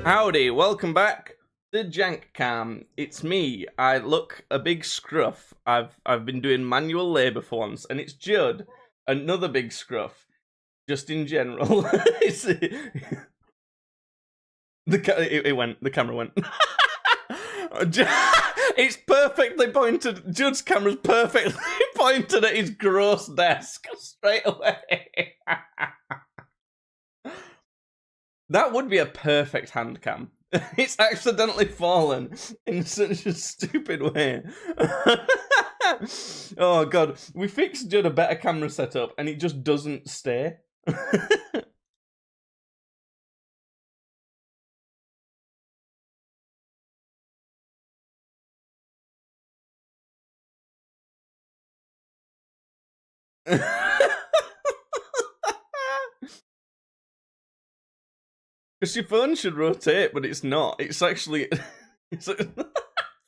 Howdy, welcome back to Jank Cam. It's me. I look a big scruff. I've been doing manual labour for once, and it's Judd, another big scruff. Just in general, the camera went. It's perfectly pointed. Judd's camera's perfectly pointed at his gross desk straight away. That would be a perfect hand cam. It's accidentally fallen in such a stupid way. Oh god, we fixed Judd a better camera setup and it just doesn't stay. Because your phone should rotate, but it's not. It's actually...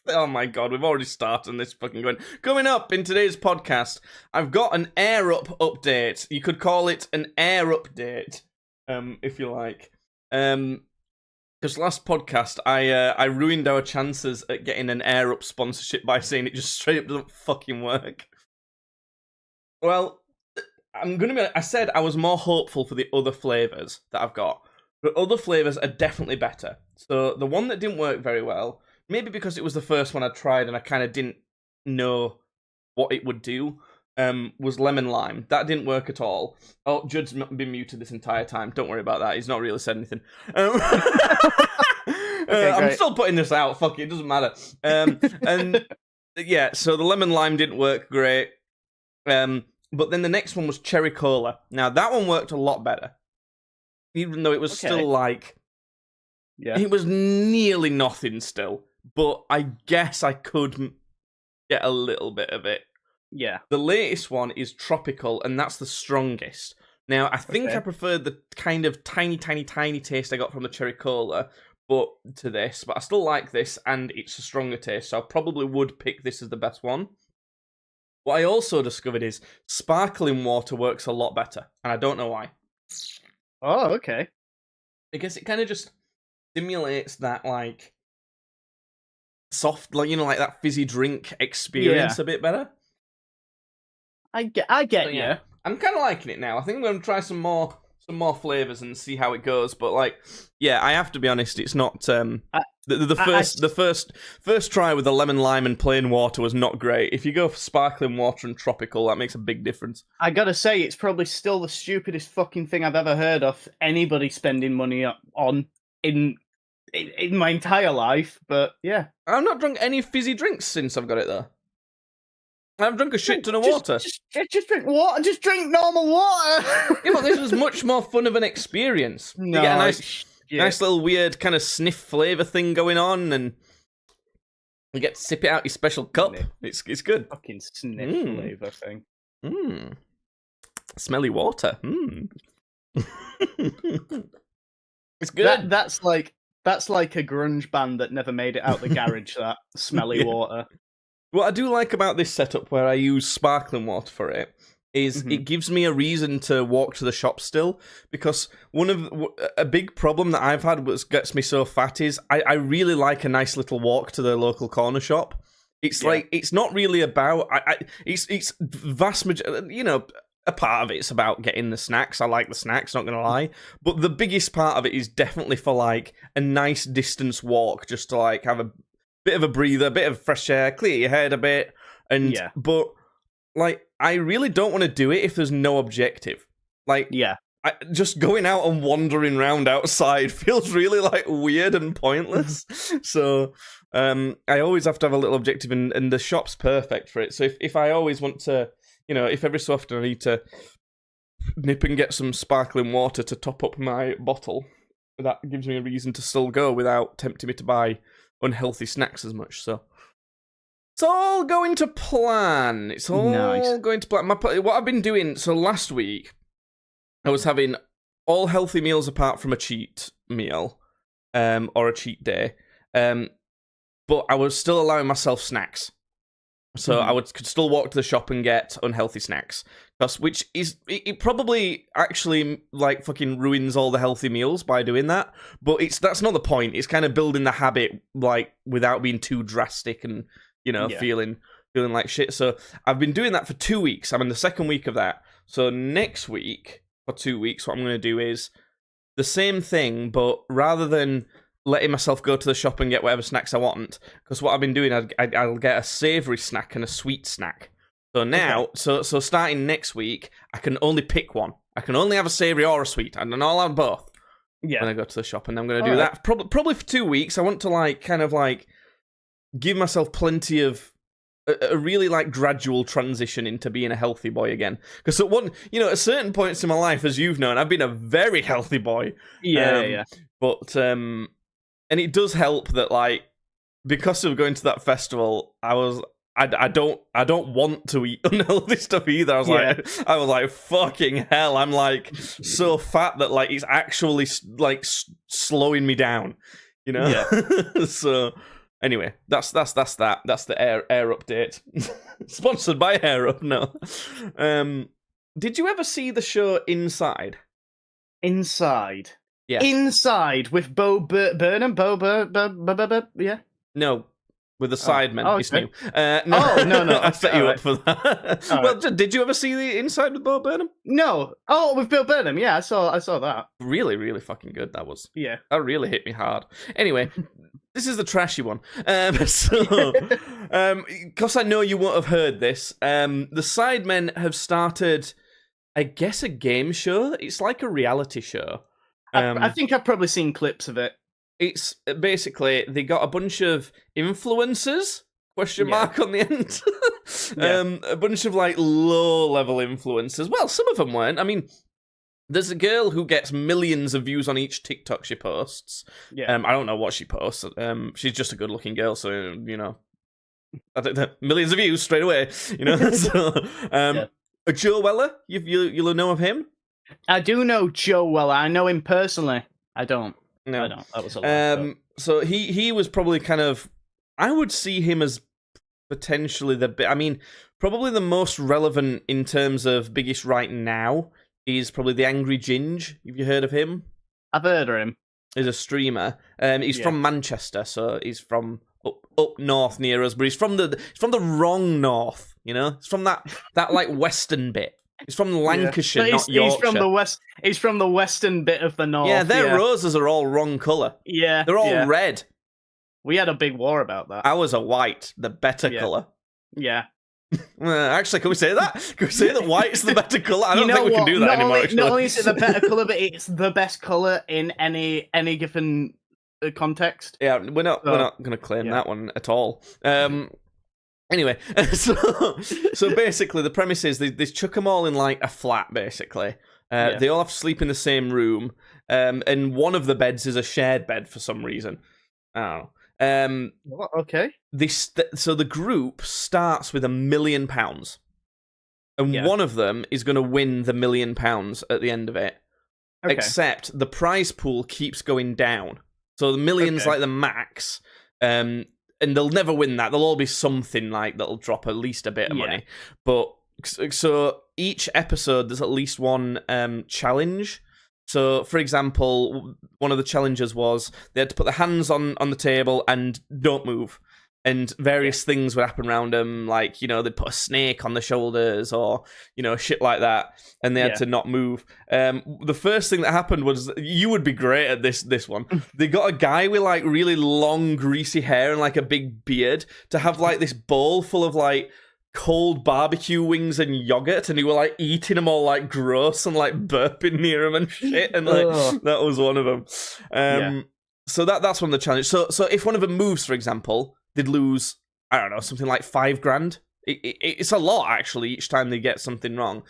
Oh my god, we've already started this fucking going. Coming up in today's podcast, I've got an Air Up update. You could call it an Air Update, if you like. Because last podcast, I ruined our chances at getting an Air Up sponsorship by saying it just straight up doesn't fucking work. Well, I said I was more hopeful for the other flavours that I've got. But other flavours are definitely better. So the one that didn't work very well, maybe because it was the first one I tried and I kind of didn't know what it would do, was lemon lime. That didn't work at all. Oh, Judd's been muted this entire time. Don't worry about that. He's not really said anything. I'm still putting this out. Fuck it, doesn't matter. And yeah, so the lemon lime didn't work great. But then the next one was cherry cola. Now that one worked a lot better. Even though it was still like... Yeah. It was nearly nothing still. But I guess I could get a little bit of it. Yeah. The latest one is tropical, and that's the strongest. Now, I think I preferred the kind of tiny taste I got from the cherry cola to this. But I still like this, and it's a stronger taste. So I probably would pick this as the best one. What I also discovered is sparkling water works a lot better. And I don't know why. Oh, okay. I guess it kind of just stimulates that, like, soft, like, you know, like that fizzy drink experience a bit better. I get you. I'm kind of liking it now. I think I'm going to try some more flavors and see how it goes. But, like, yeah, I have to be honest, it's not... The first try with the lemon lime and plain water was not great. If you go for sparkling water and tropical, that makes a big difference. I gotta say, it's probably still the stupidest fucking thing I've ever heard of anybody spending money on in my entire life. But yeah, I've not drunk any fizzy drinks since I've got it though. I've drunk a shit ton of water. Just drink water. Just drink normal water. Yeah, but this was much more fun of an experience. No, you get a nice little weird kind of sniff flavour thing going on, and you get to sip it out your special cup. It's good. Fucking sniff flavour thing. Smelly water. It's good. That's like a grunge band that never made it out the garage. That smelly water. What I do like about this setup, where I use sparkling water for it, is it gives me a reason to walk to the shop still, because a big problem that I've had that gets me so fat is I really like a nice little walk to the local corner shop. It's like, it's not really about, it's vast majority, you know, a part of it's about getting the snacks. I like the snacks, not going to lie. But the biggest part of it is definitely for like a nice distance walk, just to like have a bit of a breather, a bit of fresh air, clear your head a bit. But like, I really don't want to do it if there's no objective. Like, just going out and wandering around outside feels really like weird and pointless. So I always have to have a little objective, and the shop's perfect for it. So if I always want to, you know, if every so often I need to nip and get some sparkling water to top up my bottle, that gives me a reason to still go without tempting me to buy unhealthy snacks as much. So it's all going to plan. It's all going to plan. What I've been doing, so last week, I was having all healthy meals apart from a cheat meal, or a cheat day, but I was still allowing myself snacks. So I could still walk to the shop and get unhealthy snacks. which is it probably actually like fucking ruins all the healthy meals by doing that, but that's not the point. It's kind of building the habit like without being too drastic and feeling like shit. So I've been doing that for 2 weeks. I'm in the second week of that. So next week for 2 weeks, what I'm going to do is the same thing, but rather than letting myself go to the shop and get whatever snacks I want, because what I've been doing, I'll get a savoury snack and a sweet snack. So now, so starting next week, I can only pick one. I can only have a savoury or a sweet, and I'll have both. Yeah. When I go to the shop, and I'm going to do that probably for 2 weeks. I want to kind of give myself plenty of a really gradual transition into being a healthy boy again. Because at certain points in my life, as you've known, I've been a very healthy boy. Yeah. But and it does help that because of going to that festival, I don't want to eat unhealthy stuff either. I was like, fucking hell, I'm so fat that it's actually slowing me down, Yeah. So anyway, that's that. That's the air update. Sponsored by Hair Up. No. Did you ever see the show Inside? Inside. Yeah. Inside with Bo Burnham. Yeah. No. With the Sidemen, okay. It's new. No, I set you up for that. Well, did you ever see the Inside with Bo Burnham? No. Oh, with Bill Burnham, yeah, I saw that. Really, really fucking good. That was. Yeah. That really hit me hard. Anyway, this is the trashy one. Because I know you won't have heard this. The Sidemen have started, I guess, a game show. It's like a reality show. I think I've probably seen clips of it. It's basically they got a bunch of influencers question mark on the end. A bunch of low level influencers. Well, some of them weren't. I mean, there's a girl who gets millions of views on each TikTok she posts. I don't know what she posts. She's just a good looking girl, so I don't know, millions of views straight away. So Joe Weller, you'll know of him. I do know Joe Weller. I know him personally. I don't. No, I don't. That was a lot. So he was probably kind of. I would see him as potentially probably the most relevant in terms of biggest right now is probably the Angry Ginge. Have you heard of him? I've heard of him. He's a streamer. He's from Manchester, so he's from up north near us, but he's from the wrong north. He's from that western bit. He's from Lancashire, not Yorkshire. He's from the western bit of the north. Yeah, their roses are all wrong colour. Yeah. They're all red. We had a big war about that. Ours are white, the better colour. Yeah. Actually, can we say that? Can we say that white's the better colour? I don't think we can do that anymore, Not only is it the better colour, but it's the best colour in any given context. Yeah, we're not going to claim that one at all. Anyway, so basically the premise is they chuck them all in a flat, basically. They all have to sleep in the same room, and one of the beds is a shared bed for some reason. I don't know. Okay. So the group starts with £1 million, and one of them is going to win the £1 million at the end of it. Okay. Except the prize pool keeps going down. So the million's the max, and they'll never win that. There'll all be something that'll drop at least a bit of money. But so each episode, there's at least one challenge. So, for example, one of the challenges was they had to put their hands on the table and don't move. And various things would happen around them, they'd put a snake on the shoulders or, shit like that. And they had to not move. The first thing that happened was, you would be great at this one. They got a guy with, really long, greasy hair and, a big beard to have, this bowl full of, cold barbecue wings and yogurt, and he were eating them all gross and burping near him and shit, and that was one of them. So that's one of the challenges. So if one of them moves, for example, they'd lose, I don't know, something like $5,000. It's a lot actually each time they get something wrong.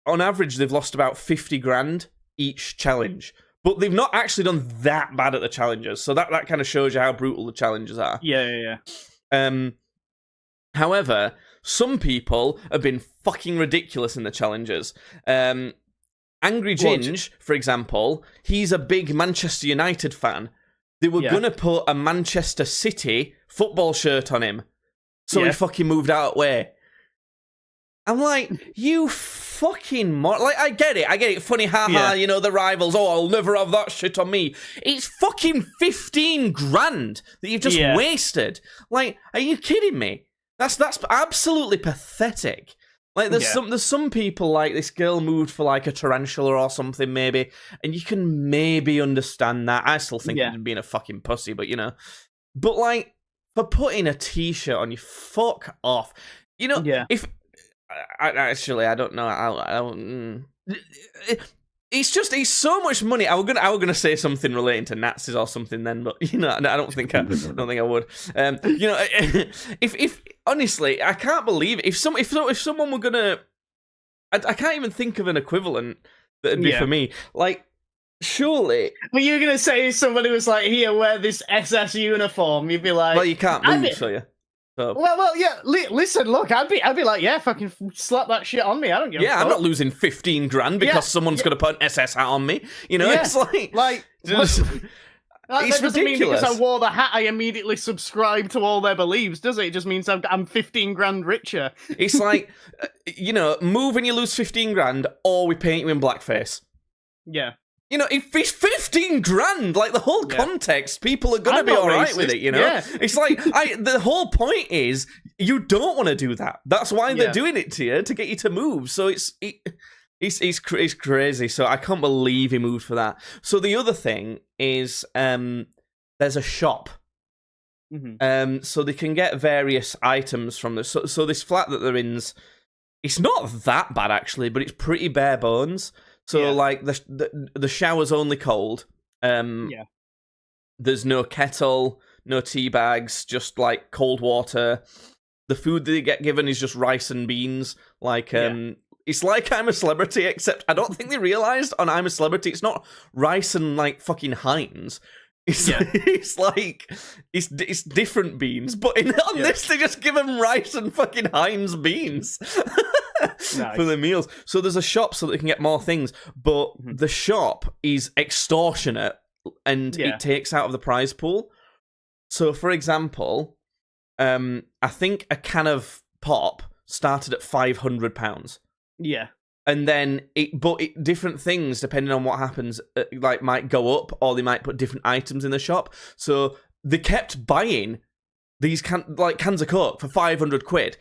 On average, they've lost about $50,000 each challenge. But they've not actually done that bad at the challenges, so that kind of shows you how brutal the challenges are. Yeah. However, some people have been fucking ridiculous in the challenges. Angry Ginge, for example, he's a big Manchester United fan. They were going to put a Manchester City football shirt on him, so he fucking moved out of the way. I'm like, you fucking like, I get it, funny, haha, you know, the rivals, I'll never have that shit on me. It's fucking 15 grand that you've just wasted. Like, are you kidding me? That's absolutely pathetic. Like, there's some people, like, this girl moved for, like, a tarantula or something, maybe, and you can maybe understand that. I still think it being a fucking pussy, but, you know. But, like, for putting a t-shirt on you, fuck off. You know, if... I don't know. It's so much money. I was gonna say something relating to Nazis or something then, but you know, I don't think I would. You know, if honestly, I can't believe if someone were gonna, I can't even think of an equivalent that'd be for me. Like, surely. But you're gonna say if somebody was like, "Here, wear this SS uniform," you'd be like, "Well, you can't move, so yeah." So. Well, yeah. Listen, look, I'd be like, yeah, fucking slap that shit on me. I don't give a fuck. I'm not losing 15 grand because someone's going to put an SS hat on me. You know, it's like just, that doesn't mean because I wore the hat, I immediately subscribe to all their beliefs, does it? It just means I'm 15 grand richer. It's like, you know, move and you lose 15 grand, or we paint you in blackface. Yeah. You know, if it's 15 grand, like the whole context, people are gonna be all right with it. You know, it's like the whole point is you don't want to do that. That's why they're doing it to you, to get you to move. So it's crazy. So I can't believe he moved for that. So the other thing is, there's a shop. Mm-hmm. So they can get various items from this. So this flat that they're in's, it's not that bad actually, but it's pretty bare bones. So, like, the shower's only cold. There's no kettle, no tea bags, just, like, cold water. The food they get given is just rice and beans. Like, it's like I'm a Celebrity, except I don't think they realised on I'm a Celebrity, it's not rice and, like, fucking Heinz. It's it's different beans, but on this they just give them rice and fucking Heinz beans. Nice. For the meals. So there's a shop so that they can get more things, but the shop is extortionate and it takes out of the prize pool. So, for example, I think a can of pop started at £500. Yeah. And then different things, depending on what happens, like might go up, or they might put different items in the shop. So they kept buying these cans of Coke for 500 quid.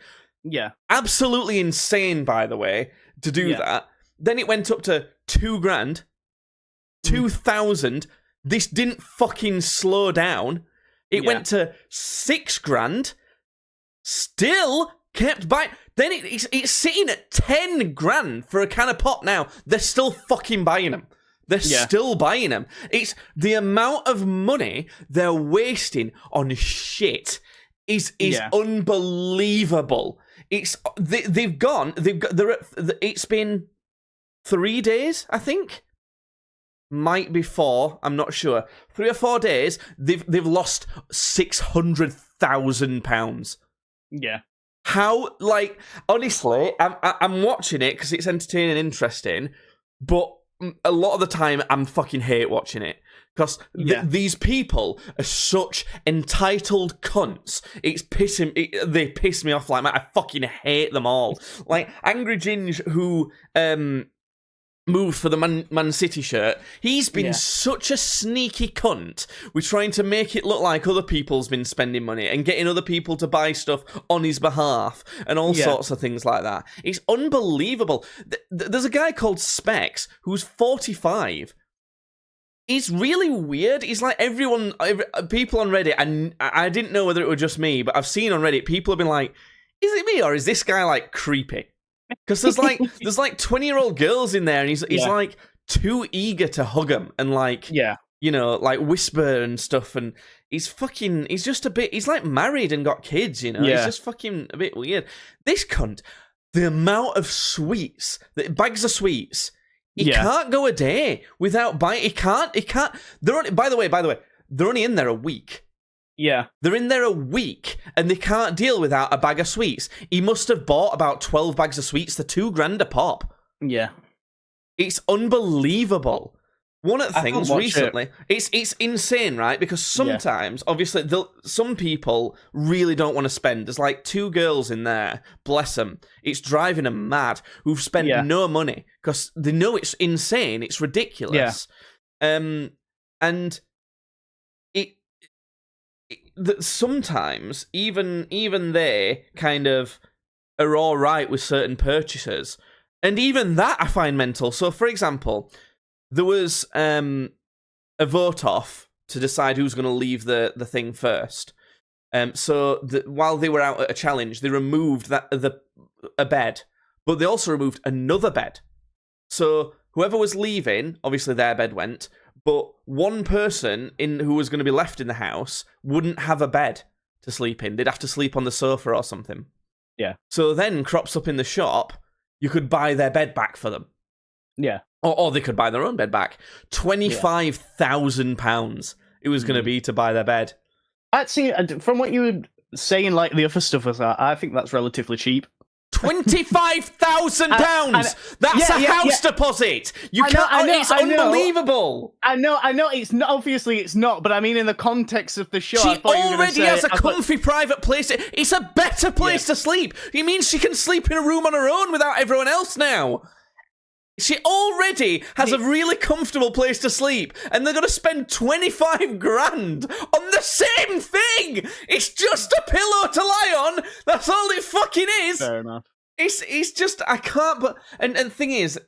Yeah. Absolutely insane, by the way, to do that. Then it went up to 2 grand, 2,000. This didn't fucking slow down. It went to 6 grand. Still kept buying. Then it's sitting at 10 grand for a can of pop now. They're still fucking buying them. They're still buying them. It's the amount of money they're wasting on shit is unbelievable. It's it's been 3 days, I think. Might be 4, I'm not sure. 3 or 4 days, they've lost £600,000. Yeah. How, like, honestly, I'm watching it because it's entertaining and interesting, but a lot of the time I'm fucking hate watching it. Because these people are such entitled cunts. They piss me off like that. I fucking hate them all. Like, Angry Ginge, who moved for the Man City shirt, he's been such a sneaky cunt with trying to make it look like other people's been spending money and getting other people to buy stuff on his behalf and all sorts of things like that. It's unbelievable. There's a guy called Specs who's 45. He's really weird. He's like people on Reddit, and I didn't know whether it was just me, but I've seen on Reddit, people have been like, is it me or is this guy like creepy? Because there's like 20-year-old girls in there, and he's like too eager to hug them and like you know, like whisper and stuff, and he's just a bit, he's like married and got kids, you know. He's just fucking a bit weird. This cunt, the amount of sweets, bags of sweets. He can't go a day without buying. He can't. They're only, by the way, they're only in there a week. Yeah. They're in there a week, and they can't deal without a bag of sweets. He must have bought about 12 bags of sweets. They're £2 grand a pop. Yeah. It's unbelievable One of the I can't things watch recently, it's insane, right? Because sometimes, obviously, some people really don't want to spend. There's like 2 girls in there, bless them. It's driving them mad, who've spent no money because they know it's insane, it's ridiculous. And that sometimes even they kind of are all right with certain purchases, and even that I find mental. So, for example, there was a vote off to decide who's going to leave the thing first. So while they were out at a challenge, they removed a bed, but they also removed another bed. So whoever was leaving, obviously their bed went, but one person who was going to be left in the house wouldn't have a bed to sleep in. They'd have to sleep on the sofa or something. Yeah. So then crops up in the shop, you could buy their bed back for them. Yeah. Or they could buy their own bed back. £25,000 it was going to be to buy their bed. Actually, from what you were saying, like the other stuff was that, I think that's relatively cheap. £25,000! That's a house deposit! You can't. It's unbelievable! I know. It's not. Obviously, it's not. But I mean, in the context of the show, she already has a comfy private place. It's a better place to sleep. You mean she can sleep in a room on her own without everyone else now? She already has a really comfortable place to sleep, and they're going to spend 25 grand on the same thing. It's just a pillow to lie on. That's all it fucking is. Fair enough. It's just I can't. But and the thing is,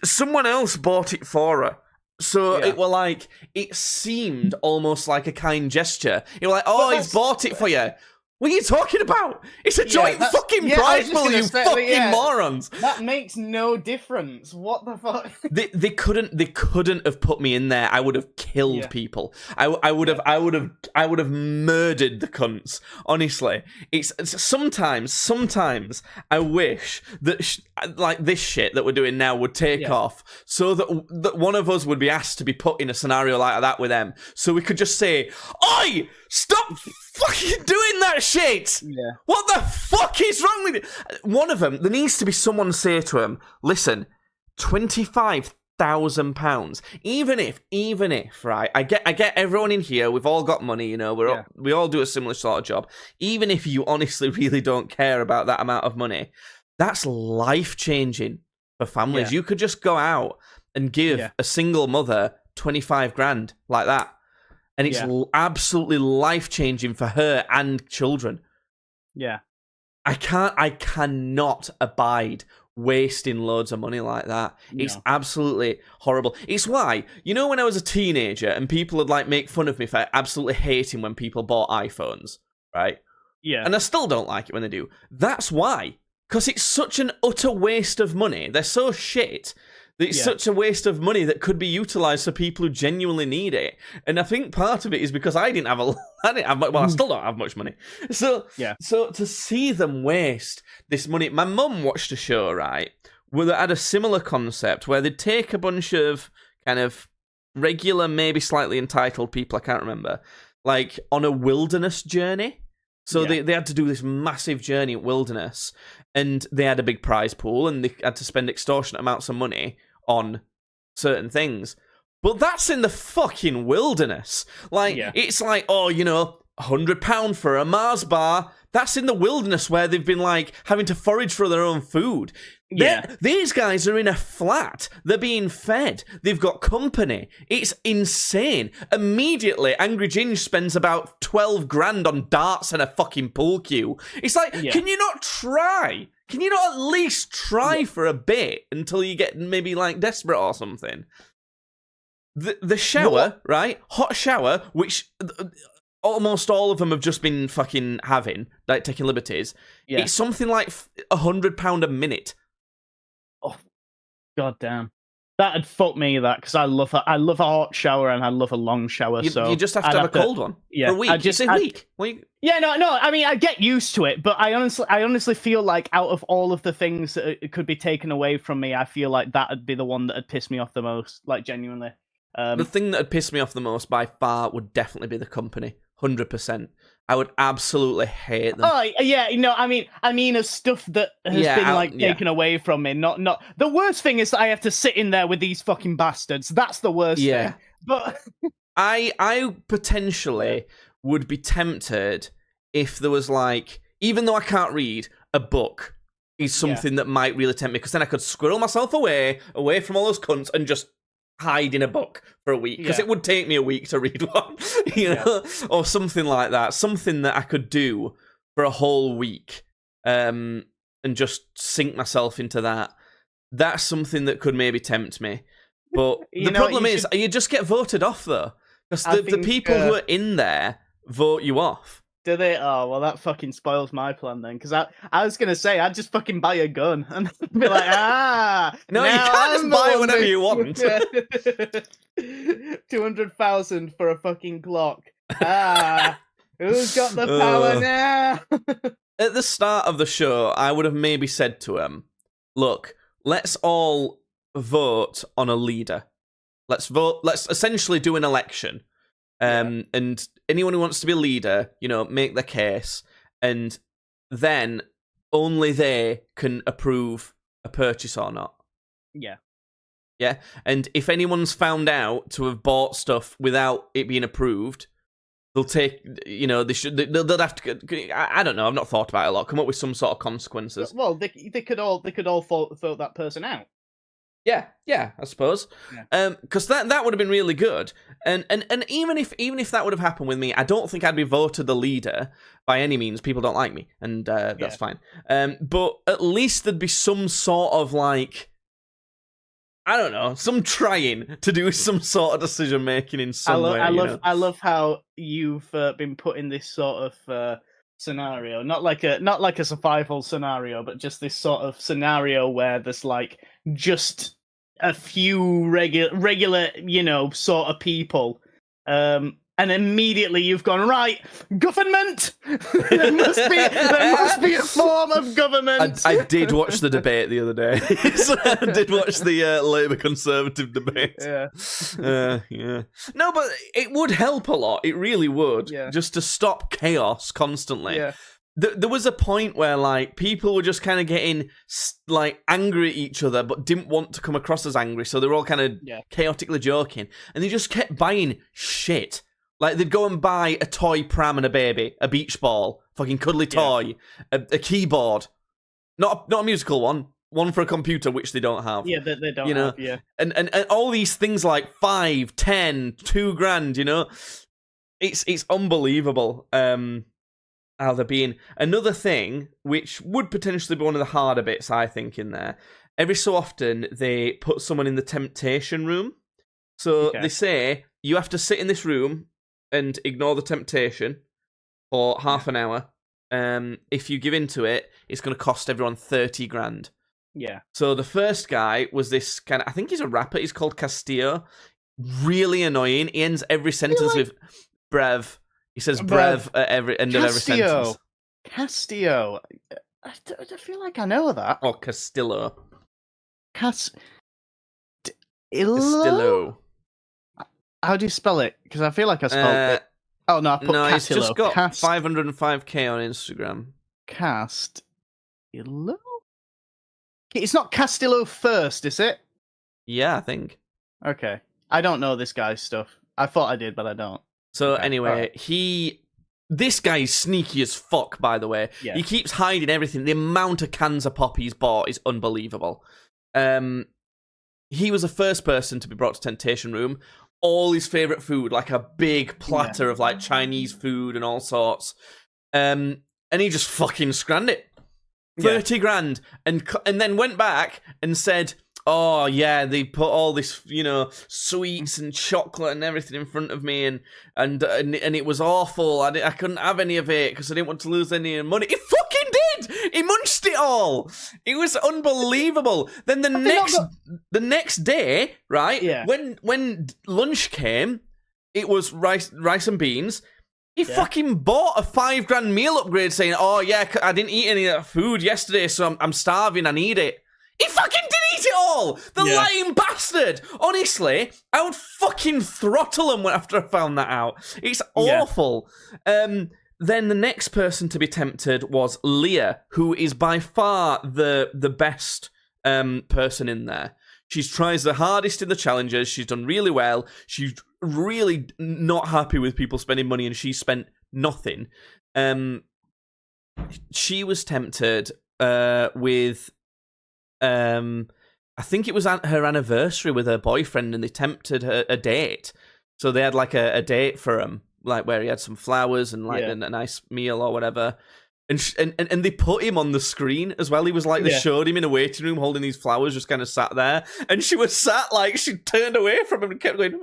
someone else bought it for her. So it seemed almost like a kind gesture. It was like, oh, he's bought it for you. What are you talking about? It's a joint fucking prize pool, you fucking morons. That makes no difference. What the fuck? They couldn't have put me in there. I would have killed people. I would have murdered the cunts. Honestly, it's sometimes I wish that like this shit that we're doing now would take off, so that one of us would be asked to be put in a scenario like that with them, so we could just say, "Oi, stop fucking doing that shit! Yeah. What the fuck is wrong with you?" One of them, there needs to be someone say to him, "Listen, £25,000. Even if, right? I get everyone in here. We've all got money, you know. We all do a similar sort of job. Even if you honestly really don't care about that amount of money, that's life changing for families. You could just go out and give a single mother 25 grand like that." And it's absolutely life-changing for her and children. Yeah. I cannot abide wasting loads of money like that. No. It's absolutely horrible. It's why, you know, when I was a teenager and people would like make fun of me for absolutely hating when people bought iPhones, right? Yeah. And I still don't like it when they do. That's why. Because it's such an utter waste of money. They're so shit. It's such a waste of money that could be utilised for people who genuinely need it. And I think part of it is because I still don't have much money. So to see them waste this money, my mum watched a show, right, where they had a similar concept where they'd take a bunch of kind of regular, maybe slightly entitled people, I can't remember, like on a wilderness journey. So they had to do this massive journey in wilderness, and they had a big prize pool, and they had to spend extortionate amounts of money on certain things. But that's in the fucking wilderness. Like, it's like, oh, you know, £100 for a Mars bar. That's in the wilderness where they've been, like, having to forage for their own food. These guys are in a flat. They're being fed. They've got company. It's insane. Immediately, Angry Ginge spends about 12 grand on darts and a fucking pool cue. It's like, can you not try? Can you not at least try for a bit until you get maybe, like, desperate or something? The shower, right? Hot shower, which almost all of them have just been fucking having, like, taking liberties. It's something like £100 a minute. Oh, god damn. That'd fuck me, because I love a hot shower and I love a long shower. You just have to have a cold one for a week. Week. Yeah, no. I mean, I get used to it, but I honestly feel like out of all of the things that it could be taken away from me, I feel like that'd be the one that'd piss me off the most. Like, genuinely. The thing that'd piss me off the most by far would definitely be the company. 100%. I would absolutely hate them. Oh yeah, I mean, as stuff that has been taken away from me. Not the worst thing is that I have to sit in there with these fucking bastards. That's the worst thing. But I potentially would be tempted if there was even though I can't read, a book is something that might really tempt me, because then I could squirrel myself away from all those cunts and just hide in a book for a week, because it would take me a week to read one, or something like that. Something that I could do for a whole week, and just sink myself into that. That's something that could maybe tempt me. But the problem is, you just get voted off, though, because the people who are in there vote you off. Do they? Oh, well, that fucking spoils my plan then. Because I was going to say, I'd just fucking buy a gun and be like, No, you can't just buy it whenever you want. 200,000 for a fucking clock. Who's got the power now? At the start of the show, I would have maybe said to him, look, let's all vote on a leader. Let's essentially do an election. And anyone who wants to be a leader, make their case, and then only they can approve a purchase or not. Yeah. Yeah. And if anyone's found out to have bought stuff without it being approved, they'll take, they'll have to, I don't know, I've not thought about it a lot, come up with some sort of consequences. Well, they could all vote that person out. Yeah, I suppose. Because that would have been really good. And even if that would have happened with me, I don't think I'd be voted the leader by any means. People don't like me, and that's fine. But at least there'd be some sort of I don't know, some trying to do some sort of decision making in some way. I love how you've been put in this sort of scenario, not like a survival scenario, but just this sort of scenario where there's just a few regular sort of people, and immediately you've gone, right, government. there must be a form of government. I did watch the debate the other day. So I did watch the Labour Conservative debate. Yeah. No, but it would help a lot. It really would. Yeah. Just to stop chaos constantly. Yeah. There was a point where people were just kind of getting angry at each other, but didn't want to come across as angry, so they were all kind of chaotically joking, and they just kept buying shit. They'd go and buy a toy pram and a baby, a beach ball, fucking cuddly toy, a keyboard, not a musical one for a computer, which they don't have. Yeah, they don't have. Yeah, and all these things like 5, 10, $2,000. It's unbelievable. How they're being. Another thing, which would potentially be one of the harder bits, I think, in there, every so often they put someone in the temptation room. So they say, you have to sit in this room and ignore the temptation for half an hour. If you give into it, it's going to cost everyone $30,000. Yeah. So the first guy was this kind of, I think he's a rapper, he's called Castillo. Really annoying. He ends every sentence with brev. He says brev at every end of every sentence. Castillo. I feel like I know that. Or Castillo. Castillo? How do you spell it? Because I feel like I spelled it. Oh, no, I put Castillo. He's just got 505k on Instagram. Castillo? It's not Castillo first, is it? Yeah, I think. Okay. I don't know this guy's stuff. I thought I did, but I don't. So anyway, this guy is sneaky as fuck, by the way. Yeah. He keeps hiding everything. The amount of cans of pop he's bought is unbelievable. He was the first person to be brought to Temptation Room. All his favourite food, like a big platter of Chinese food and all sorts. And he just fucking scranned it. $30,000. And then went back and said, oh, yeah, they put all this, sweets and chocolate and everything in front of me, and it was awful. I couldn't have any of it because I didn't want to lose any money. He fucking did! He munched it all! It was unbelievable. Then the next day, right, when lunch came, it was rice and beans. He fucking bought a $5,000 meal upgrade saying, oh, yeah, I didn't eat any of that food yesterday, so I'm starving, I need it. He fucking did eat it all! The lying bastard! Honestly, I would fucking throttle him after I found that out. It's awful. Then the next person to be tempted was Leah, who is by far the best person in there. She tries the hardest in the challenges. She's done really well. She's really not happy with people spending money, and she spent nothing. She was tempted with... I think it was her anniversary with her boyfriend, and they tempted her a date. So they had like a date for him, like where he had some flowers and like a nice meal or whatever. And they put him on the screen as well. He was like, they showed him in a waiting room holding these flowers, just kind of sat there. And she was sat like, she turned away from him and kept going,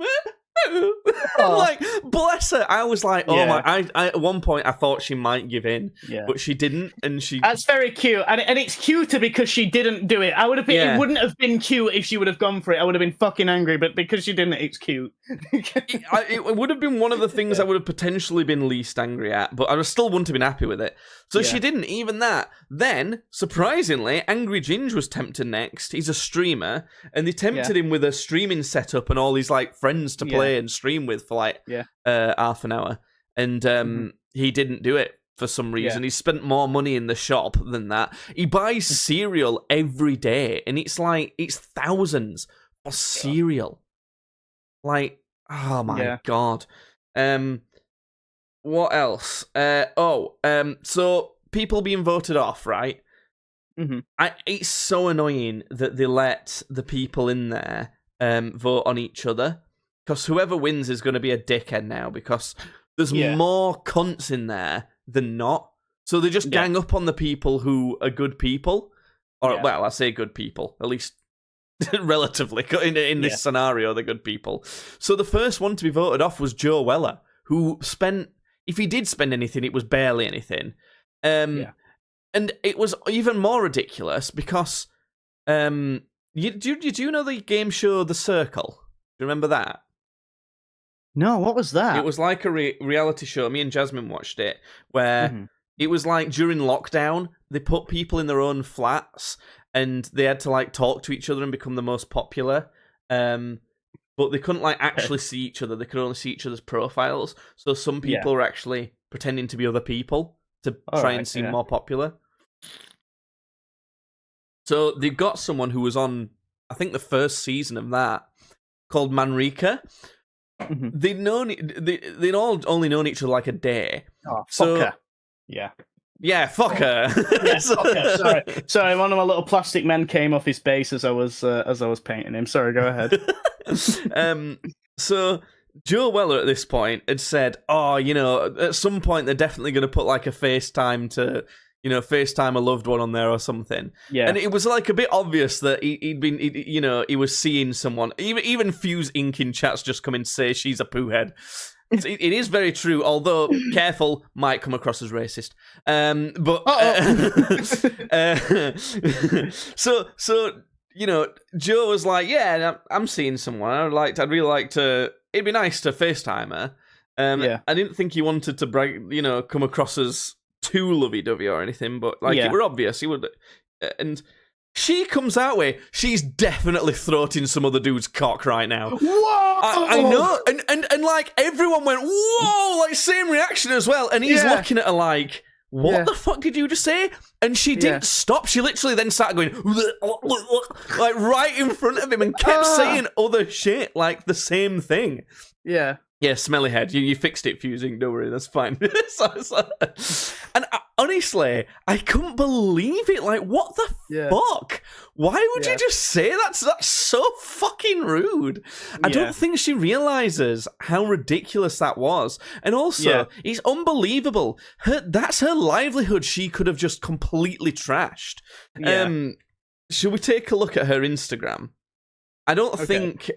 like, bless her. I was like, oh my, I at one point I thought she might give in, but she didn't, and she... That's very cute, and it's cuter because she didn't do it. I would have been, it wouldn't have been cute if she would have gone for it. I would have been fucking angry, but because she didn't, it's cute. It would have been one of the things I would have potentially been least angry at, but I still wouldn't have been happy with it. So she didn't, even that. Then, surprisingly, Angry Ginge was tempted next. He's a streamer, and they tempted him with a streaming setup and all his like friends to play and stream with for like half an hour, and he didn't do it for some reason. He spent more money in the shop than that. He buys cereal every day, and it's thousands for cereal. Like, oh my god. What else? So people being voted off, right? It's so annoying that they let the people in there vote on each other. Because whoever wins is going to be a dickhead now, because there's more cunts in there than not. So they just gang up on the people who are good people. Or, well, I say good people, at least relatively. In this scenario, they're good people. So the first one to be voted off was Joe Weller, who spent, if he did spend anything, it was barely anything. And it was even more ridiculous because, do you know the game show The Circle? Do you remember that? No, what was that? It was like a reality show. Me and Jasmine watched it, where it was like during lockdown, they put people in their own flats, and they had to like talk to each other and become the most popular. But they couldn't like actually see each other. They could only see each other's profiles. So some people were actually pretending to be other people to try and seem more popular. So they got someone who was on, I think, the first season of that, called Manrika. They'd all only known each other like a day. Oh, fuck her. Yeah, fuck her. Fuck her. Sorry, one of my little plastic men came off his base as I was painting him. Sorry, go ahead. So Joe Weller at this point had said, at some point they're definitely going to put like a FaceTime to, FaceTime a loved one on there or something. Yeah. And it was like a bit obvious that he was seeing someone. Even Fuse Inc. in chats just come in to say she's a poo head. It is very true, although, careful, might come across as racist. So Joe was like, yeah, I'm seeing someone. I'd really like to, it'd be nice to FaceTime her. I didn't think he wanted to come across as too lovey-dovey or anything, but it were obvious he would. And she comes out with, she's definitely throating some other dude's cock right now. Whoa! I know, and like everyone went, whoa, like same reaction as well. And he's looking at her like, what the fuck did you just say? And she didn't stop. She literally then started going, like right in front of him, and kept saying other shit, like the same thing. Yeah, smelly head. You fixed it, Fusing. Don't worry, that's fine. And honestly, I couldn't believe it. Like, what the fuck? Why would you just say that? That's so fucking rude. I don't think she realizes how ridiculous that was. And also, it's unbelievable. That's her livelihood she could have just completely trashed. Should we take a look at her Instagram? I don't think...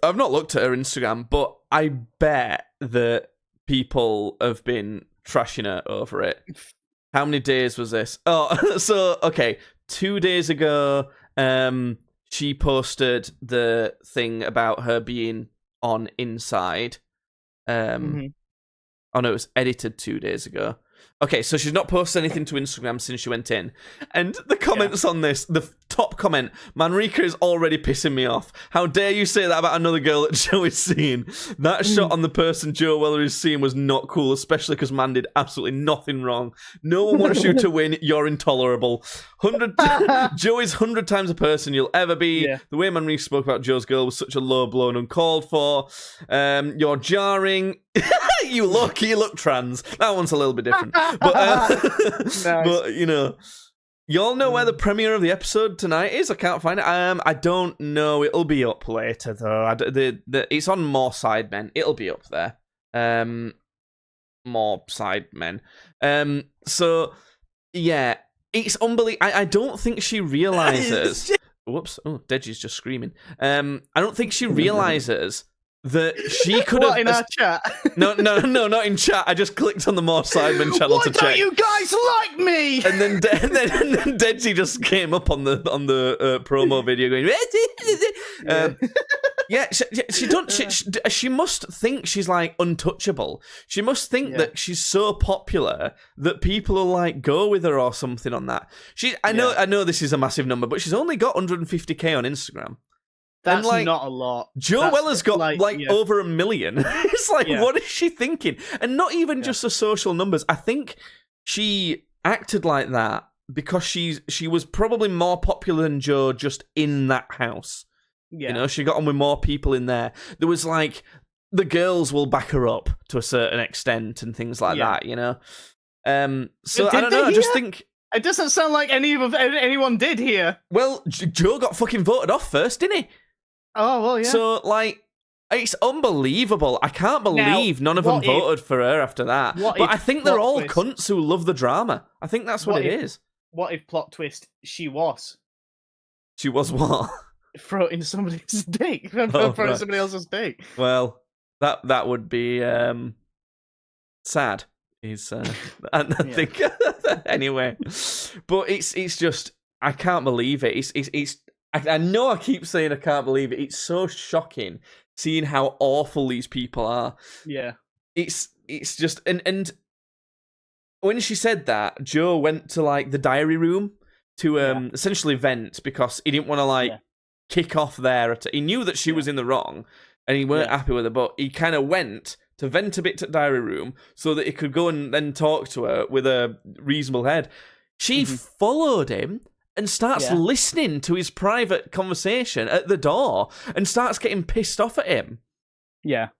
I've not looked at her Instagram, but I bet that people have been trashing her over it. How many days was this? Oh, so, okay. 2 days ago, she posted the thing about her being on Inside. Oh, no, it was edited 2 days ago. Okay, so she's not posted anything to Instagram since she went in. And the comments on this, the top comment, Manrika is already pissing me off. How dare you say that about another girl that Joe is seeing? That shot on the person Joe Weller is seeing was not cool, especially because Man did absolutely nothing wrong. No one wants you to win. You're intolerable. Joe is 100 times a person you'll ever be. Yeah. The way Manrika spoke about Joe's girl was such a low blow and uncalled for. You're jarring. You look trans. That one's a little bit different. But, Nice. but you know, y'all know where the premiere of the episode tonight is? I can't find it. I don't know. It'll be up later, though. It's on More Sidemen. It'll be up there. More Sidemen. So, yeah. It's unbelievable. I don't think she realizes... Whoops. Oh, Deji's just screaming. I don't think she realizes... that she could have in our chat. No, not in chat. I just clicked on the More Sidemen channel to check. Why don't you guys like me? And then Deji just came up on the promo video going. She must think she's like untouchable. She must think that she's so popular that people will like go with her or something on that. I know this is a massive number, but she's only got 150k on Instagram. That's not a lot. Joe Weller's got over 1 million. It's like, what is she thinking? And not even just the social numbers. I think she acted like that because she was probably more popular than Joe just in that house. Yeah. You know, she got on with more people in there. There was like, the girls will back her up to a certain extent and things like that, you know? So I don't know, I just think... It doesn't sound like anyone did here. Well, Joe got fucking voted off first, didn't he? Oh, well, yeah. So, like, it's unbelievable. I can't believe none of them voted for her after that. But I think they're all cunts who love the drama. I think that's what it is. What if, plot twist, she was? She was what? Throwing somebody's dick. Throwing somebody else's dick. Well, that would be sad. I think anyway. But it's just, I can't believe it. I know I keep saying I can't believe it. It's so shocking seeing how awful these people are. Yeah. It's just and when she said that, Joe went to like the diary room to essentially vent because he didn't want to kick off there. He knew that she was in the wrong and he weren't happy with her, but he kind of went to vent a bit to the diary room so that he could go and then talk to her with a reasonable head. She followed him and starts listening to his private conversation at the door and starts getting pissed off at him. Yeah.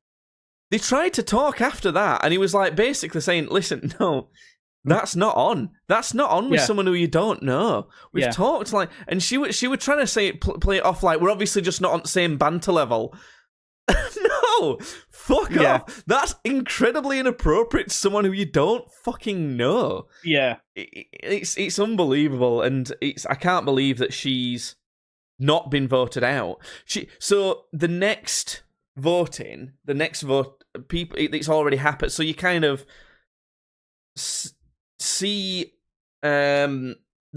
They tried to talk after that, and he was like basically saying, listen, no, that's not on. That's not on with someone who you don't know. We've talked like, and she was trying to say play it off like, we're obviously just not on the same banter level. No, fuck off. That's incredibly inappropriate to someone who you don't fucking know. Yeah. It's unbelievable, and I can't believe that she's not been voted out. So the next vote, people, it's already happened. So you kind of see, they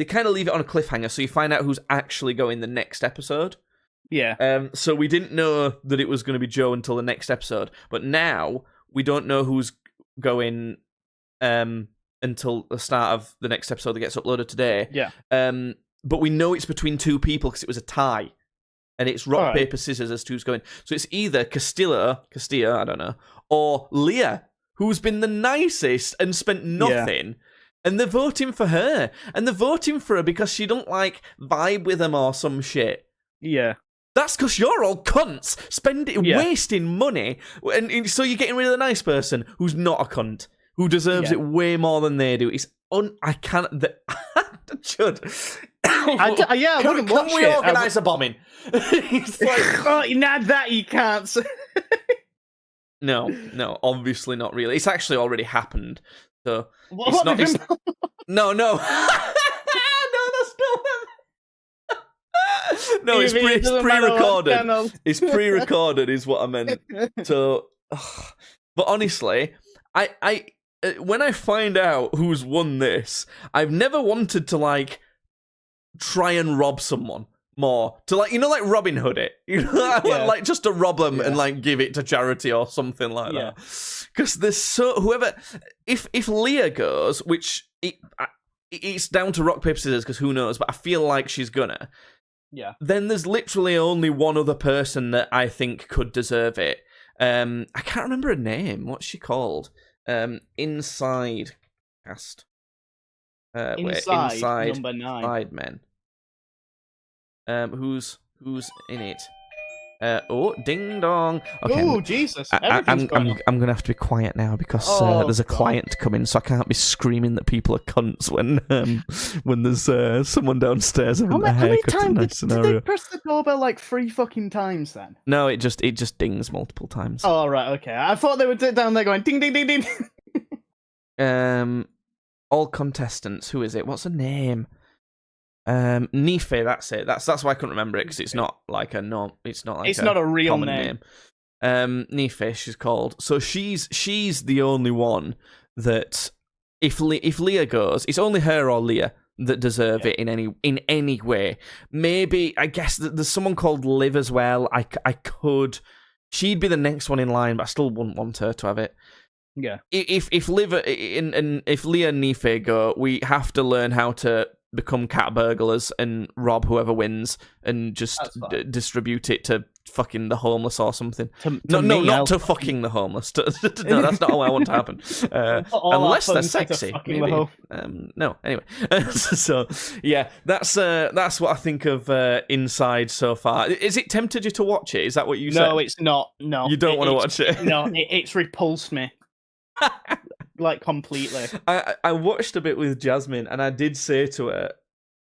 kind of leave it on a cliffhanger, so you find out who's actually going the next episode. Yeah. So we didn't know that it was going to be Joe until the next episode, but now we don't know who's going until the start of the next episode that gets uploaded today. Yeah. But we know it's between two people because it was a tie, and it's rock paper scissors as to who's going. So it's either Castilla, I don't know, or Leah, who's been the nicest and spent nothing. Yeah. And they're voting for her, and they're voting for her because she don't like vibe with them or some shit. Yeah. That's because you're all cunts, wasting money, and so you're getting rid of the nice person who's not a cunt, who deserves it way more than they do. It's I can't. Should. Can we organise a bombing? It's like, not that you can't. No, obviously not really. It's actually already happened. So what it's not. No. No, that's not. No, it's pre-recorded. It's pre-recorded, is what I meant. So, but honestly, I when I find out who's won this, I've never wanted to like try and rob someone. more to like like Robin Hood it, like just to rob them and like give it to charity or something like that. Because there's whoever if Leah goes, which it's down to rock paper scissors because who knows, but I feel like she's gonna. Yeah. Then there's literally only one other person that I think could deserve it. I can't remember her name. What's she called? Inside cast. Inside number 9. Sidemen. Who's in it? Ding dong. Okay. Oh, Jesus. I'm gonna have to be quiet now because there's a client coming, so I can't be screaming that people are cunts when there's someone downstairs having their haircut in that scenario. Did they press the doorbell like 3 fucking times then? No, it just dings multiple times. Oh, right, okay. I thought they were down there going ding, ding, ding, ding. All contestants. Who is it? What's her name? Nife, that's it. That's why I couldn't remember it because it's not like it's not a real name. Nife, she's called. So she's the only one that if Leah goes, it's only her or Leah that deserve it in any way. Maybe I guess there's someone called Liv as well. She'd be the next one in line, but I still wouldn't want her to have it. Yeah. If Liv and if Leah and Nife go, we have to learn how to become cat burglars and rob whoever wins and just distribute it to fucking the homeless or something. Not to fucking the homeless. No, that's not how I want to happen. Unless they're sexy. Maybe. No, anyway. So yeah, that's what I think of Inside so far. Is it tempted you to watch it? Is that what you said? No, it's not. No, you don't want to watch it. No, it's repulsed me. Like completely. I watched a bit with Jasmine and I did say to her,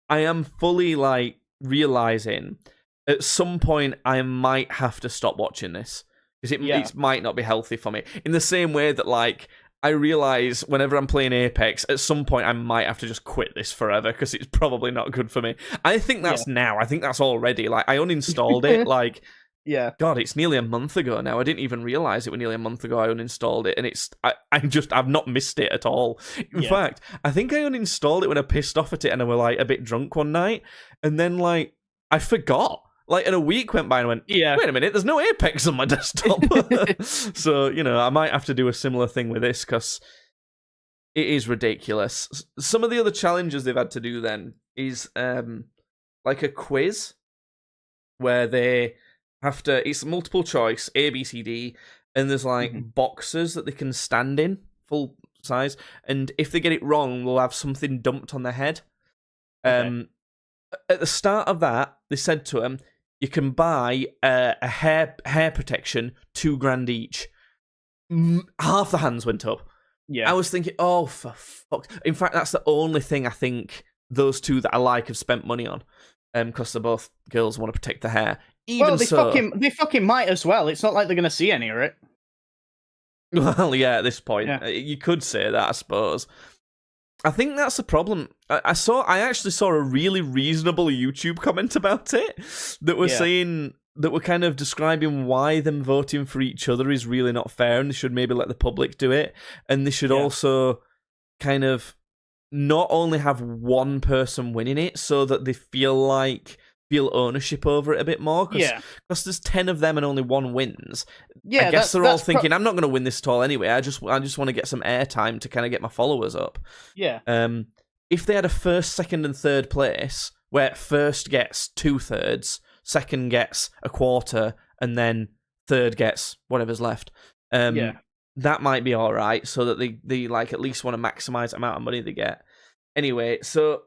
I am fully like realizing at some point I might have to stop watching this because it might not be healthy for me. In the same way that like I realize whenever I'm playing Apex, at some point I might have to just quit this forever because it's probably not good for me. I think that's now. I think that's already. Like I uninstalled it like. Yeah. God, it's nearly a month ago now. I didn't even realize it was nearly a month ago I uninstalled it, and I've not missed it at all. In fact, I think I uninstalled it when I pissed off at it and I was like a bit drunk one night, and then like I forgot. Like, and a week went by and I went, wait a minute, there's no Apex on my desktop. So, I might have to do a similar thing with this because it is ridiculous. Some of the other challenges they've had to do then is like a quiz where they have to, it's multiple choice, A, B, C, D, and there's like boxes that they can stand in, full size, and if they get it wrong, they'll have something dumped on their head. Okay. At the start of that, they said to him, you can buy a hair protection, $2,000 each. Half the hands went up. Yeah, I was thinking, oh, for fuck. In fact, that's the only thing I think those two that I like have spent money on. Because they're both girls who want to protect their hair. They fucking might as well. It's not like they're going to see any of it. Well, yeah, at this point, you could say that, I suppose. I think that's the problem. I actually saw a really reasonable YouTube comment about it that was saying that were kind of describing why them voting for each other is really not fair, and they should maybe let the public do it, and they should also kind of not only have one person winning it so that they feel ownership over it a bit more. Because there's 10 of them and only one wins. Yeah, I guess they're all thinking, I'm not going to win this at all anyway. I just want to get some airtime to kind of get my followers up. Yeah. If they had a first, second, and third place, where first gets 2/3, second gets a quarter, and then third gets whatever's left. That might be all right, so that they like at least want to maximize the amount of money they get. Anyway, so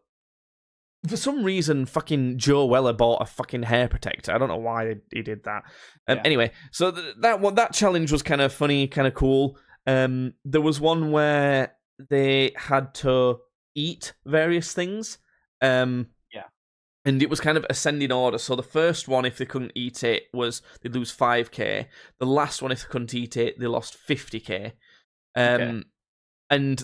for some reason, fucking Joe Weller bought a fucking hair protector. I don't know why he did that. Anyway, so that challenge was kind of funny, kind of cool. There was one where they had to eat various things. And it was kind of ascending order. So the first one, if they couldn't eat it, was they'd lose 5k. The last one, if they couldn't eat it, they lost 50k. And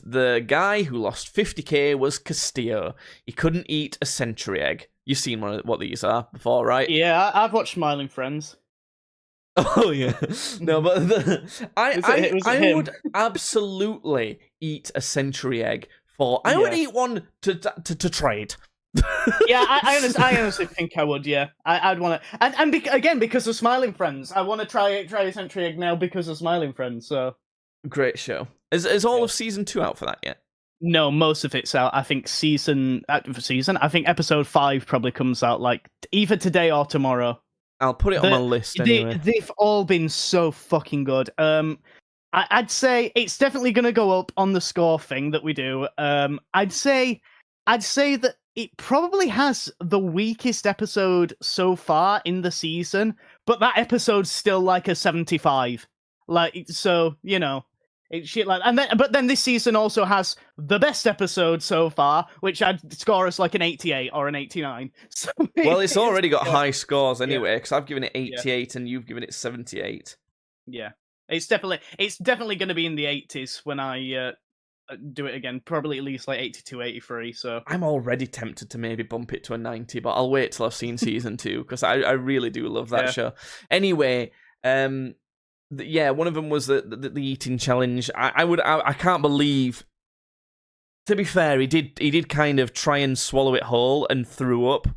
the guy who lost 50k was Castillo. He couldn't eat a century egg. You've seen what these are before, right? Yeah, I've watched Smiling Friends. Oh, yeah. No, but I would absolutely eat a century egg for... I would eat one to trade. Yeah, I honestly think I would. Yeah, I'd want to, and again because of Smiling Friends, I want to try a Century Egg now because of Smiling Friends. So Great show. Is all yeah. of season 2 out for that yet? No, most of it's out. I think I think episode 5 probably comes out like either today or tomorrow. I'll put it on my list anyway. They've all been so fucking good. I'd say it's definitely going to go up on the score thing that we do. I'd say that it probably has the weakest episode so far in the season, but that episode's still like a 75. Like, so, you know, it's shit like, but then this season also has the best episode so far, which I'd score as like an 88 or an 89. So well, it's already got high scores anyway, because I've given it 88 and you've given it 78. Yeah. It's definitely going to be in the 80s when I do it again. Probably at least like 82, 83. So I'm already tempted to maybe bump it to a 90, but I'll wait till I've seen season 2 because I really do love that show. Anyway, one of them was the eating challenge. I can't believe. To be fair, he did kind of try and swallow it whole and threw up.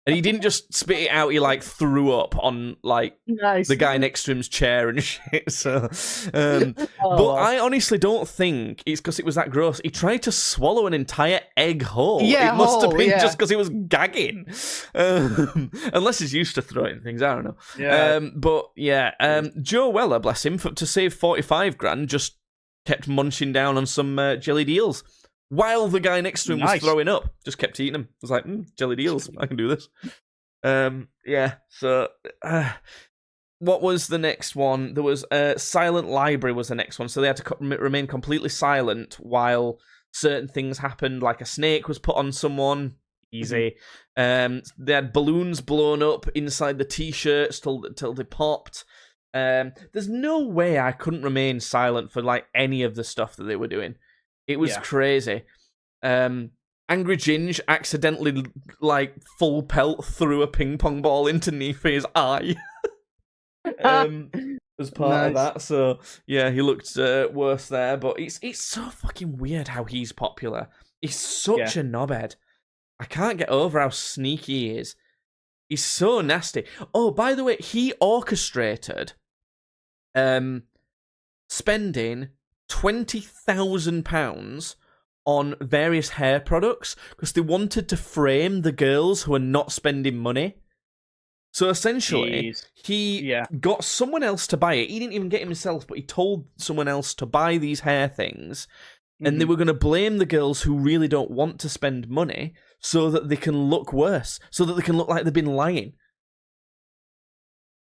And he didn't just spit it out, he like threw up on like the guy next to him's chair and shit. So but I honestly don't think it's because it was that gross. He tried to swallow an entire egg whole. Yeah, it must have been just because he was gagging. Unless he's used to throwing things, I don't know. Yeah. Joe Weller, bless him, to save 45 grand, just kept munching down on some jelly deals. While the guy next to him was throwing up, just kept eating them. I was like, jelly deals, I can do this. So what was the next one? There was Silent Library was the next one. So they had to remain completely silent while certain things happened, like a snake was put on someone. Easy. They had balloons blown up inside the t-shirts till they popped. There's no way I couldn't remain silent for like any of the stuff that they were doing. It was crazy. Angry Ginge accidentally, like, full pelt threw a ping pong ball into Nefi's eye. As part of that. So, yeah, he looked worse there. But it's so fucking weird how he's popular. He's such a knobhead. I can't get over how sneaky he is. He's so nasty. Oh, by the way, he orchestrated spending £20,000 on various hair products because they wanted to frame the girls who are not spending money. So essentially, he got someone else to buy it. He didn't even get it himself, but he told someone else to buy these hair things, and they were going to blame the girls who really don't want to spend money so that they can look worse, so that they can look like they've been lying.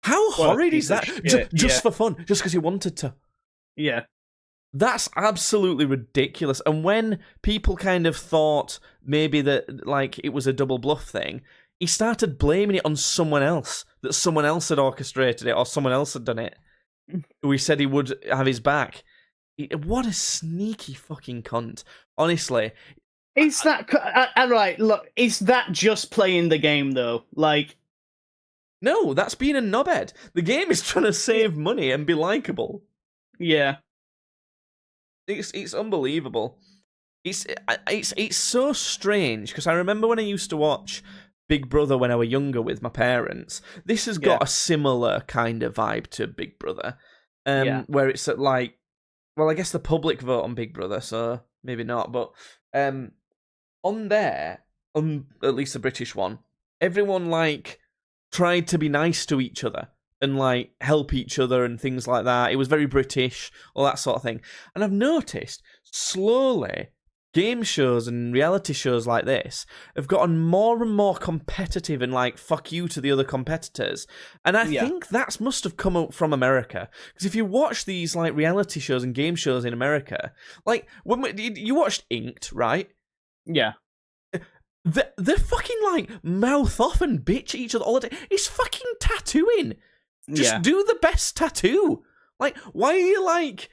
How horrid is that? Just for fun, just because he wanted to. Yeah. That's absolutely ridiculous. And when people kind of thought maybe that like it was a double bluff thing, he started blaming it on someone else, that someone else had orchestrated it or someone else had done it. We said he would have his back. What a sneaky fucking cunt. Honestly. Is that... right, look, is that just playing the game, though? Like... No, that's being a knobhead. The game is trying to save money and be likeable. Yeah. It's unbelievable. It's so strange because I remember when I used to watch Big Brother when I was younger with my parents. This has got a similar kind of vibe to Big Brother, where it's at like, well, I guess the public vote on Big Brother, so maybe not, but on there, on at least the British one, everyone like tried to be nice to each other and like help each other and things like that. It was very British, all that sort of thing. And I've noticed slowly game shows and reality shows like this have gotten more and more competitive and like fuck you to the other competitors. And I think that must have come up from America. Because if you watch these like reality shows and game shows in America, like when you watched Inked, right? Yeah. They're fucking like mouth off and bitch each other all the day. It's fucking tattooing. Just do the best tattoo. Like, why are you like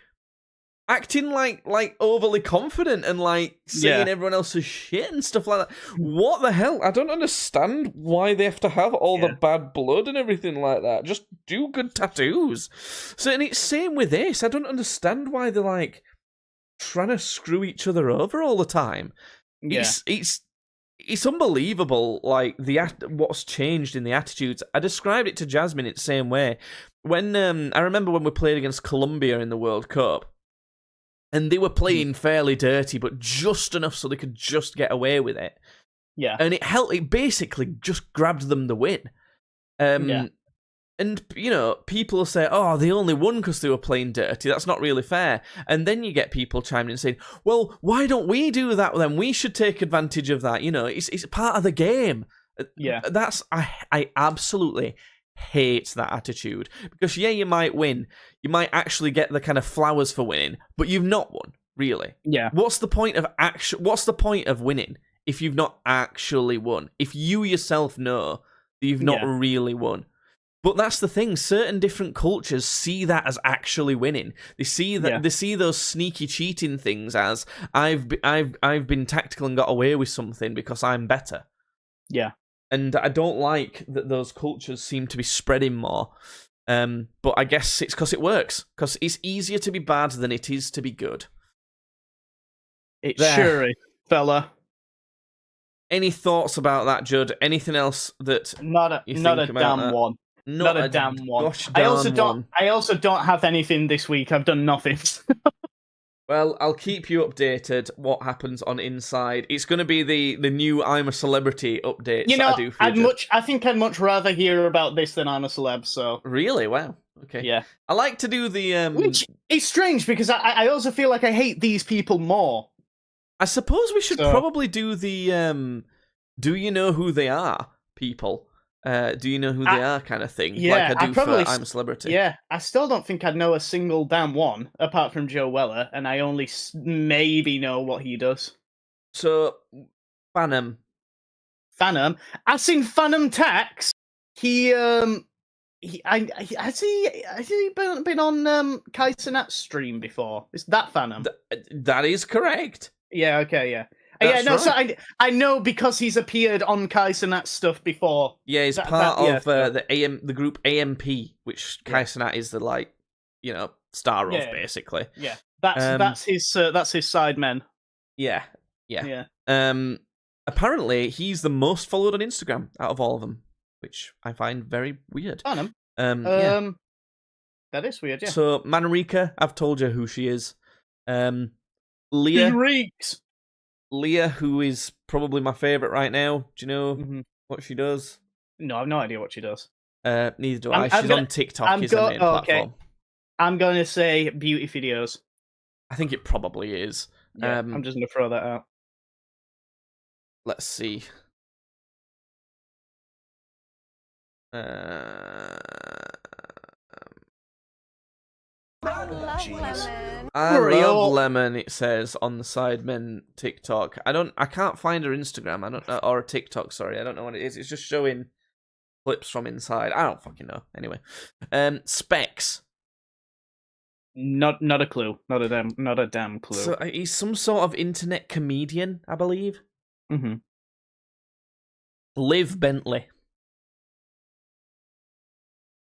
acting like overly confident and like saying everyone else's shit and stuff like that? What the hell? I don't understand why they have to have all the bad blood and everything like that. Just do good tattoos. So, and it's same with this. I don't understand why they're like trying to screw each other over all the time. It's it's unbelievable, like what's changed in the attitudes. I described it to Jasmine in the same way. When I remember when we played against Colombia in the World Cup, and they were playing fairly dirty, but just enough so they could just get away with it. Yeah, and it basically just grabbed them the win. And, you know, people say, oh, they only won because they were playing dirty. That's not really fair. And then you get people chiming in saying, well, why don't we do that then? We should take advantage of that. You know, it's part of the game. Yeah. I absolutely hate that attitude. Because, yeah, you might win. You might actually get the kind of flowers for winning, but you've not won, really. Yeah. What's the point of winning if you've not actually won? If you yourself know that you've not really won. But that's the thing. Certain different cultures see that as actually winning. They see that they see those sneaky cheating things as I've been tactical and got away with something because I'm better. Yeah, and I don't like that those cultures seem to be spreading more. But I guess it's because it works. Because it's easier to be bad than it is to be good. It sure is, fella. Any thoughts about that, Judd? Anything else that not a damn one. Not a damn one. I also don't have anything this week. I've done nothing. Well, I'll keep you updated what happens on Inside. It's going to be the new I'm a Celebrity updates that I do for you. I think I'd much rather hear about this than I'm a Celeb, so... Really? Wow. Okay. Yeah. I like to do the... Which is strange, because I also feel like I hate these people more. I suppose we should probably do the... do you know who they are, people? Do you know who they are kind of thing? Yeah, like I do for I'm a Celebrity. Yeah, I still don't think I'd know a single damn one, apart from Joe Weller, and I only maybe know what he does. So, Phantom. I've seen Phantom Tax. Has he been on Kai Cenat's stream before? Is that Phantom? That is correct. Yeah, okay, yeah. That's right. So I know because he's appeared on Kai Cenat's stuff before. Yeah, he's part of the group AMP, which Kai Cenat is the star of basically. Yeah, that's his Sidemen. Yeah. Apparently, he's the most followed on Instagram out of all of them, which I find very weird. That is weird. Yeah. So Manrika, I've told you who she is. Leah. He reeks. Leah, who is probably my favourite right now. Do you know what she does? No, I have no idea what she does. Neither do I. She's on TikTok, is her main platform. I'm going to say beauty videos. I think it probably is. Yeah, I'm just going to throw that out. Let's see. I love Lemon, it says on the Sidemen TikTok. I can't find her Instagram. Or TikTok, sorry. I don't know what it is. It's just showing clips from Inside. I don't fucking know. Anyway. Specs. Not a clue. Not a damn clue. So he's some sort of internet comedian, I believe. Mm-hmm. Liv Bentley.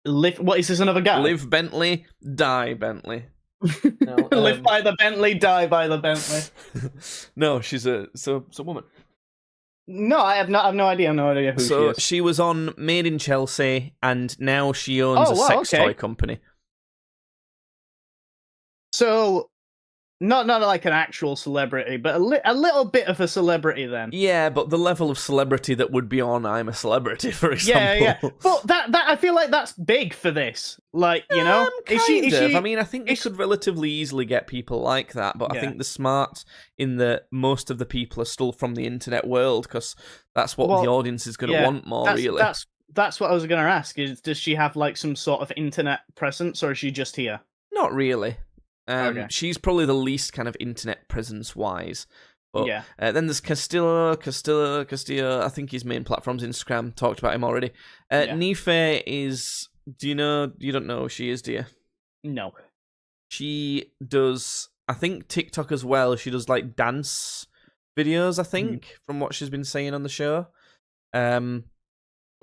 What is this, another guy? Liv Bentley, die Bentley. No, live by the Bentley, die by the Bentley. No, she's a woman. No, I have no idea. No idea who she is. She was on Made in Chelsea, and now she owns a sex toy company. So, not like an actual celebrity, but a little bit of a celebrity then. Yeah, but the level of celebrity that would be on I'm a Celebrity, for example. Yeah. But that I feel like that's big for this. Like, you know? Kind of. I mean, I think they could relatively easily get people like that, but I think the smart in that most of the people are still from the internet world, because that's what the audience is going to want more, really. That's what I was going to ask, is does she have like some sort of internet presence, or is she just here? Not really. She's probably the least kind of internet presence-wise. But, then there's Castillo. I think his main platform's Instagram. Talked about him already. Nife is... you don't know who she is, do you? No. She does, I think, TikTok as well. She does, like, dance videos, I think, from what she's been saying on the show. We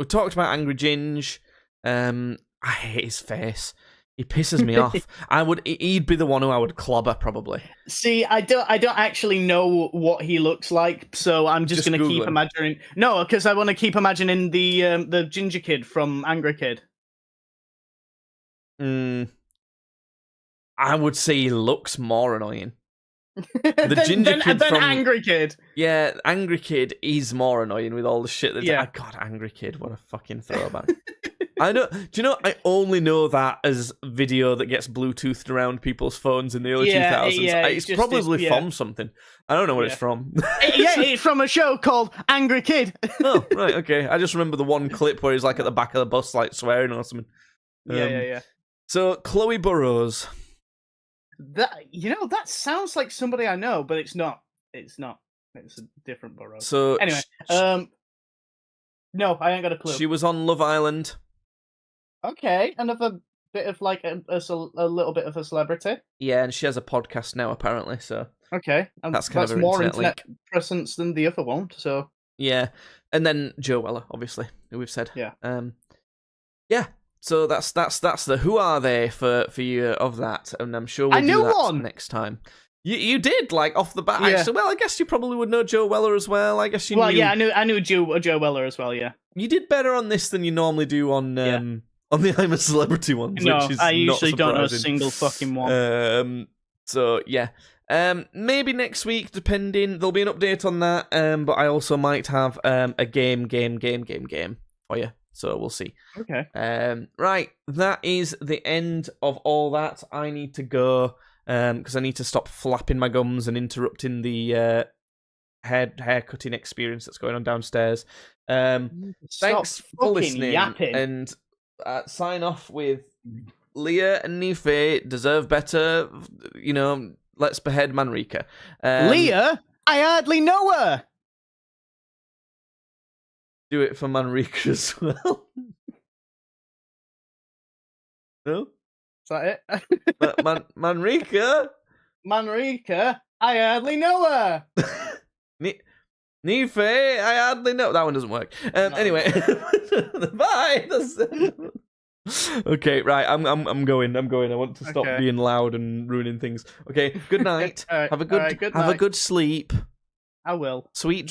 talked about Angry Ginge. I hate his face. He pisses me off. He'd be the one who I would clobber, probably. See, I don't actually know what he looks like, so I'm just gonna keep imagining. No, because I want to keep imagining the ginger kid from Angry Kid. I would say he looks more annoying. The ginger kid from Angry Kid. Yeah, Angry Kid is more annoying with all the shit that. Yeah. God, Angry Kid, what a fucking throwback. Do you know? I only know that as video that gets Bluetoothed around people's phones in the early 2000s. It's probably from something. I don't know what it's from. It's from a show called Angry Kid. Oh, right, okay. I just remember the one clip where he's like at the back of the bus, like swearing or something. Yeah. So Chloe Burrows. That sounds like somebody I know, but it's not. It's not. It's a different Burrows. So anyway, no, I ain't got a clue. She was on Love Island. Okay, another bit of like a little bit of a celebrity. Yeah, and she has a podcast now, apparently. So okay, that's kind of more internet presence than the other one. So yeah, and then Joe Weller, obviously, who we've said. Yeah. Yeah. So that's the who are they for you of that, and I'm sure we'll do that one next time. You did, like, off the bat. Yeah. Well, I guess you probably would know Joe Weller as well. I guess you. Well, yeah, I knew Joe Weller as well. Yeah. You did better on this than you normally do on the I'm a Celebrity ones. No, which is I usually not don't know a single fucking one. So yeah. Maybe next week, depending. There'll be an update on that. But I also might have a game for you. So we'll see. Okay. Right. That is the end of all that. I need to go because I need to stop flapping my gums and interrupting the hair cutting experience that's going on downstairs. Thanks for listening. Yapping. And sign off with Leah and Nife deserve better. Let's behead Manrika. Leah? I hardly know her. Do it for Manrika as well. No? Is that it? Manrika? Manrika? I hardly know her. Nife, I hardly know. That one doesn't work. No. Anyway, bye. Okay, right. I'm going. I want to stop being loud and ruining things. Okay. Good night. Right. Have a good sleep. I will. Sweet dreams.